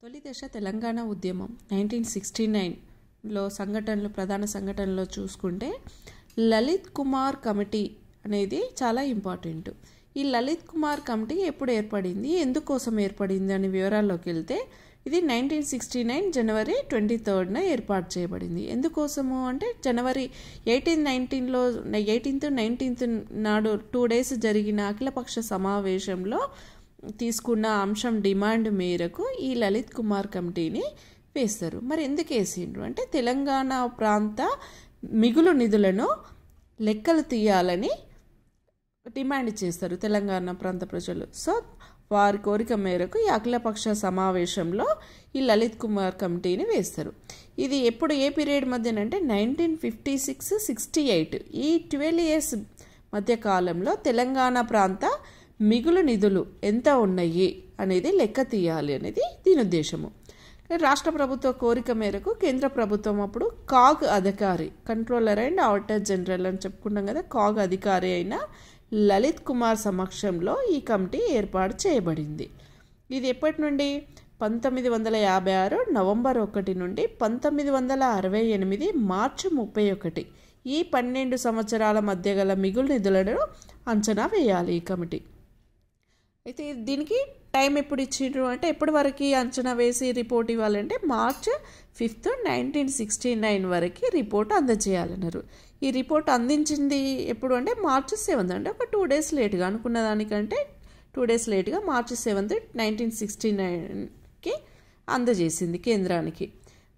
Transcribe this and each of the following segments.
తొలి దశ తెలంగాణ ఉద్యమం 1969లో ప్రధాన సంఘటనలో చూసుకుంటే లలిత్ కుమార్ కమిటీ అనేది చాలా ఇంపార్టెంట్. ఈ లలిత్ కుమార్ కమిటీ ఎప్పుడు ఏర్పడింది, ఎందుకోసం ఏర్పడింది అనే వివరాల్లోకి వెళ్తే ఇది 1969 జనవరి 23న ఏర్పాటు చేయబడింది. ఎందుకోసము అంటే జనవరి 18th 19th నాడు 2 days జరిగిన అఖిలపక్ష సమావేశంలో తీసుకున్న అంశం డిమాండ్ మేరకు ఈ లలిత్ కుమార్ కమిటీని వేస్తారు. మరి ఎందుకు వేసిండ్రు అంటే తెలంగాణ ప్రాంత మిగులు నిధులను లెక్కలు తీయాలని డిమాండ్ చేస్తారు తెలంగాణ ప్రాంత ప్రజలు. సో వారి కోరిక మేరకు ఈ అఖిలపక్ష సమావేశంలో ఈ లలిత్ కుమార్ కమిటీని వేస్తారు. ఇది ఎప్పుడు ఏ పీరియడ్ మధ్యనంటే 1956-68 ఈ 12 years మధ్య కాలంలో తెలంగాణ ప్రాంత మిగులు నిధులు ఎంత ఉన్నాయి అనేది లెక్క తీయాలి అనేది దీని ఉద్దేశము. రాష్ట్ర ప్రభుత్వ కోరిక మేరకు కేంద్ర ప్రభుత్వం అప్పుడు కాగ్ అధికారి, కంట్రోలర్ అండ్ ఆడిటర్ జనరల్ అని చెప్పుకున్నాం కదా, కాగ్ అధికారి అయిన లలిత్ కుమార్ సమక్షంలో ఈ కమిటీ ఏర్పాటు చేయబడింది. ఇది ఎప్పటి నుండి 1956 నవంబర్ 1 నుండి 1968 మార్చి 31 ఈ 12 సంవత్సరాల మధ్య గల మిగులు నిధులను అంచనా వేయాలి ఈ కమిటీ. అయితే దీనికి టైం ఎప్పుడు ఇచ్చిండ్రు అంటే ఎప్పటి వరకు అంచనా వేసి రిపోర్ట్ ఇవ్వాలంటే March 5, 1969 వరకు రిపోర్ట్ అందజేయాలన్నారు. ఈ రిపోర్ట్ అందించింది ఎప్పుడు అంటే March 7 అంటే ఒక 2 days లేట్గా, అనుకున్న దానికంటే 2 days లేట్గా March 7, 1969కి అందజేసింది కేంద్రానికి.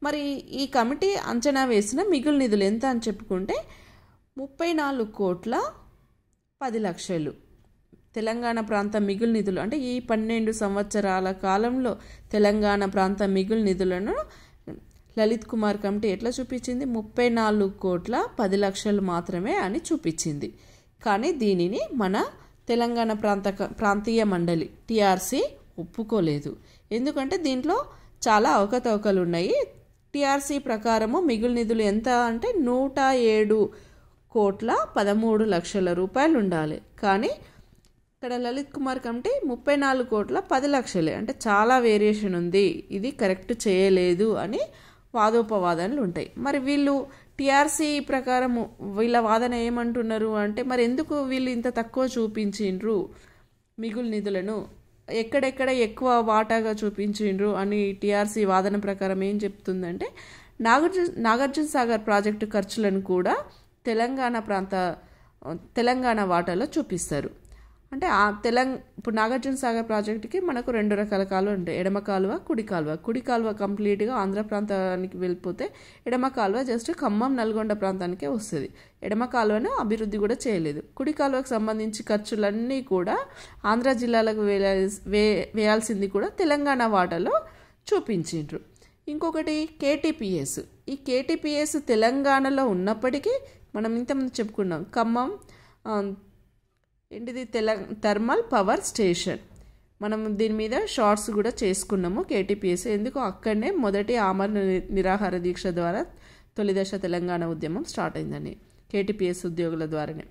మరి ఈ కమిటీ అంచనా వేసిన మిగులు నిధులు ఎంత అని చెప్పుకుంటే 34,10,00,000 తెలంగాణ ప్రాంత మిగులు నిధులు. అంటే ఈ 12 సంవత్సరాల కాలంలో తెలంగాణ ప్రాంత మిగులు నిధులను లలిత్ కుమార్ కమిటీ ఎట్లా చూపించింది, 34,10,00,000 మాత్రమే అని చూపించింది. కానీ దీనిని మన తెలంగాణ ప్రాంతీయ మండలి TRC ఒప్పుకోలేదు. ఎందుకంటే దీంట్లో చాలా అవకతవకలు ఉన్నాయి. TRC ప్రకారము మిగులు నిధులు ఎంత అంటే 107,13,00,000 రూపాయలు ఉండాలి. కానీ ఇక్కడ లలిత్ కుమార్ కమిటీ 34,10,00,000 అంటే చాలా వేరియేషన్ ఉంది, ఇది కరెక్ట్ చేయలేదు అని వాదోపవాదనలు ఉంటాయి. మరి వీళ్ళు TRC ప్రకారం వీళ్ళ వాదన ఏమంటున్నారు అంటే మరి ఎందుకు వీళ్ళు ఇంత తక్కువ చూపించిండ్రు మిగులు నిధులను, ఎక్కడెక్కడ ఎక్కువ వాటాగా చూపించిండ్రు అని TRC వాదన ప్రకారం ఏం చెప్తుందంటే నాగార్జున సాగర్ ప్రాజెక్టు ఖర్చులను కూడా తెలంగాణ వాటాలో చూపిస్తారు. అంటే ఇప్పుడు నాగార్జున సాగర్ ప్రాజెక్టుకి మనకు 2 రకాల కాలువ ఉంటాయి, ఎడమ కాలువ, కుడి కాలువ. కుడి కాలువ కంప్లీట్గా ఆంధ్ర ప్రాంతానికి వెళ్ళిపోతే ఎడమ కాలువ జస్ట్ ఖమ్మం, నల్గొండ ప్రాంతానికే వస్తుంది. ఎడమ కాలువను అభివృద్ధి కూడా చేయలేదు. కుడి కాలువకు సంబంధించి ఖర్చులన్నీ కూడా ఆంధ్ర జిల్లాలకు వేయాల్సింది కూడా తెలంగాణ వాటాలో చూపించిండ్రు. ఇంకొకటి KTPS. ఈ KTPS తెలంగాణలో ఉన్నప్పటికీ మనం ఇంతకుముందు చెప్పుకున్నాం ఖమ్మం ఏంటిది థర్మల్ పవర్ స్టేషన్, మనం దీని మీద షార్ట్స్ కూడా చేసుకున్నాము KTPS. ఎందుకు అక్కడనే మొదటి ఆమరణ నిరాహార దీక్ష ద్వారా తొలి దశ తెలంగాణ ఉద్యమం స్టార్ట్ అయిందని KTPS ఉద్యోగుల ద్వారానే.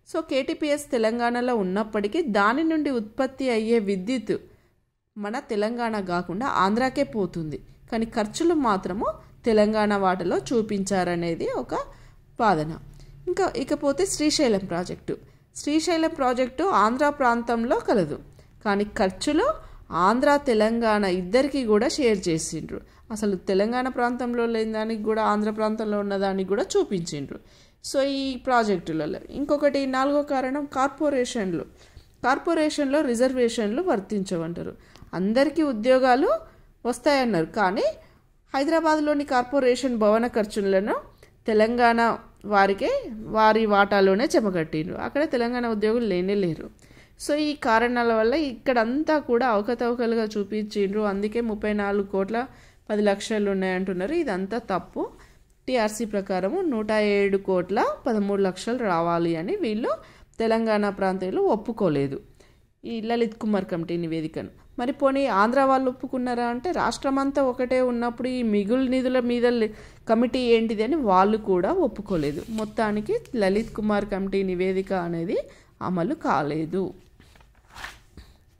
సో KTPS తెలంగాణలో ఉన్నప్పటికీ దాని నుండి ఉత్పత్తి అయ్యే విద్యుత్ మన తెలంగాణ కాకుండా ఆంధ్రాకే పోతుంది, కానీ ఖర్చులు మాత్రము తెలంగాణ వాటలో చూపించారనేది ఒక వాదన. ఇకపోతే శ్రీశైలం ప్రాజెక్టు ఆంధ్ర ప్రాంతంలో కలదు, కానీ ఖర్చులు ఆంధ్ర తెలంగాణ ఇద్దరికి కూడా షేర్ చేసిండ్రు. అసలు తెలంగాణ ప్రాంతంలో లేని దానికి కూడా ఆంధ్ర ప్రాంతంలో ఉన్నదానికి కూడా చూపించిండ్రు. సో ఈ ప్రాజెక్టులలో ఇంకొకటి 4వ కారణం కార్పొరేషన్లో రిజర్వేషన్లు వర్తించవంటారు. అందరికీ ఉద్యోగాలు వస్తాయన్నారు, కానీ హైదరాబాద్లోని కార్పొరేషన్ భవన ఖర్చులను తెలంగాణ వారి వాటాలోనే చెమగట్టిండ్రు. అక్కడ తెలంగాణ ఉద్యోగులు లేరు. సో ఈ కారణాల వల్ల ఇక్కడంతా కూడా అవకతవకలుగా చూపించిండ్రు. అందుకే 34,10,00,000 ఉన్నాయంటున్నారు. ఇదంతా తప్పు. TRC ప్రకారము 107,13,00,000 రావాలి అని వీళ్ళు తెలంగాణ ప్రాంతీయులు ఒప్పుకోలేదు ఈ లలిత్ కుమార్ కమిటీ నివేదికను. మరి పోనీ ఆంధ్ర వాళ్ళు ఒప్పుకున్నారా అంటే రాష్ట్రమంతా ఒకటే ఉన్నప్పుడు ఈ మిగులు నిధుల మీద కమిటీ ఏంటిది అని వాళ్ళు కూడా ఒప్పుకోలేదు. మొత్తానికి లలిత్ కుమార్ కమిటీ నివేదిక అనేది అమలు కాలేదు.